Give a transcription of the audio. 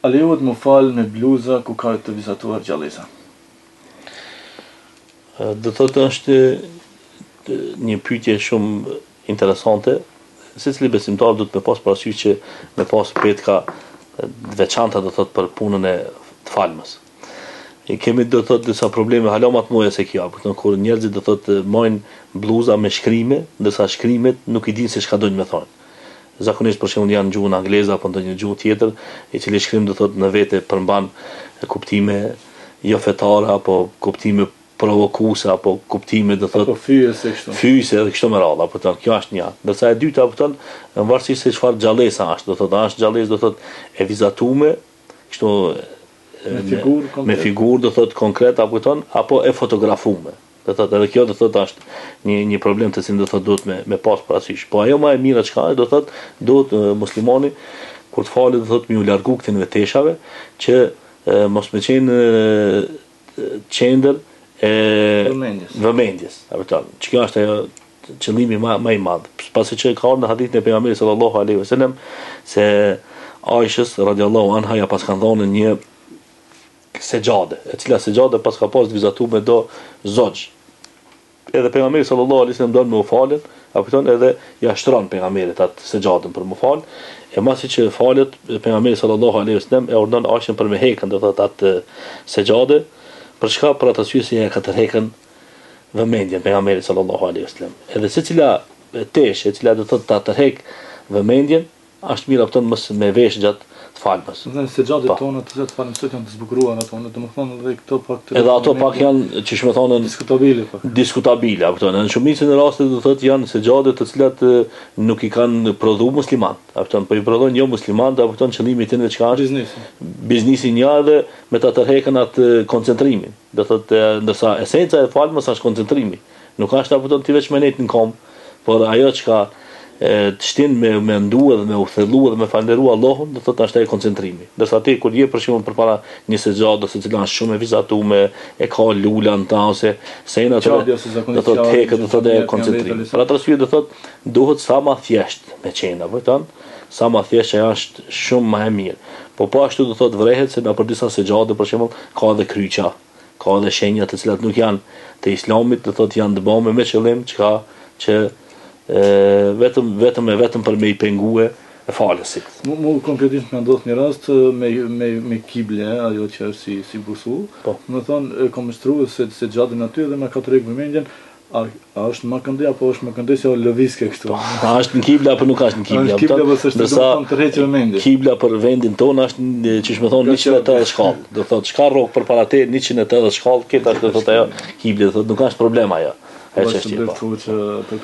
A lejohet më fal me bluza ku ka të vizatuar gjallësa? Do thotë është një pyetje shumë interesante. Secili besimtar duhet me pas parasysh që me pas petka të veçanta do thotë për punën e të falmës. I kemi do thotë disa probleme hala më të mëdha se kjo, kur njerëzit do thotë marrin bluza me shkrime, ndërsa shkrimet nuk i dinë se çka doin me thonë. Zakonisht për shembull janë gjuhën angleze apo ndonjë gjuhë tjetër, i cili shkrim do thotë në vete përmban kuptime jo fetare apo kuptime provokuese apo kuptime do thotë fyese kështu. Fyese edhe kështu me radhë, apo kjo është një. Ndërsa e dyta apo në varësisht se çfarë gjallësa është, do thotë është gjallësë do thotë e vizatuar kështu me figurë do thotë konkret apo e fotografuar. Do thotë edhe kjo do thotë është një problem të cilin do thotë duhet me pas parasysh. Po ajo më e mira çka do thotë duhet muslimani kur të falet do thotë më u largu këtyn veteshave që mos me qenë qendër e vëmendjes. Apo që kjo është ajo qëllimi më i madh. Pasi që ka në hadithin e pejgamberit sallallahu alaihi wasallam se Aishës radhiyallahu anha ja pas kanë dhënë një sejade, e cila sejade pas ka pas vizatuar me do zogj. Edhe pejgamberi sallallahu alaihi wasallam don me u falet, apo edhe ja shtron pejgamberit atë sejadën për mu fal. E masi që falet pejgamberi sallallahu alaihi wasallam e urdhon Aishën për me hekën do thotë atë sejade, për çka për atë arsye se ja ka tërheqën vëmendjen pejgamberit sallallahu alaihi wasallam. Edhe secila tesh, e cila do thotë ta tërheq vëmendjen, është mirë apo mos me vesh gjatë të falmës. Domethënë sejadët tona të cilat falën sot janë të zbukuruara ato, domethënë edhe këto pak edhe ato pak janë çish më thonë diskutabile apo në shumicën e rasteve do thotë janë sejade të cilat nuk i kanë prodhuar muslimanët apo po i prodhojnë jo muslimanët apo qëllimi i tyre çka është biznesi një edhe me ta tërheqën atë koncentrimin do thotë ndërsa esenca e falmës është koncentrimi nuk është apo ti veç me net në kom por ajo çka të shtin me ndu edhe me u thellu edhe me falënderu Allahun, do thotë është ai koncentrimi. Ndërsa ti kur je për shembull përpara një sejade se cila është shumë e vizatuar, e ka lula në ta ose sena ato do thotë hekët do thotë koncentrimi. Për atë arsye do thotë duhet sa më thjesht me qenë, apo sa më thjesht që është shumë më e mirë. Po ashtu do thotë vrehet se në për disa sejade për shembull ka edhe kryqa, ka edhe shenja të cilat nuk janë të Islamit, do thotë janë të bëme me qëllim që vetëm për me i pengue e falësit. Mu konkretisht më ndodh një rast me kible, ajo që është si busull. Më thonë kam shtruar se gjatën aty dhe më ka tërheq vëmendjen, a është makëndej apo është makëndej se o lëvizke kështu. A është në kible apo nuk është në kible? Është kible apo s'është domethënë tërheq vëmendjen. Kibla për vendin tonë është çish më thonë 180 shkallë. Do thotë çka rrok përpara te 180 shkallë, këtë do thotë ajo kible, do thotë nuk është problem ajo. Është për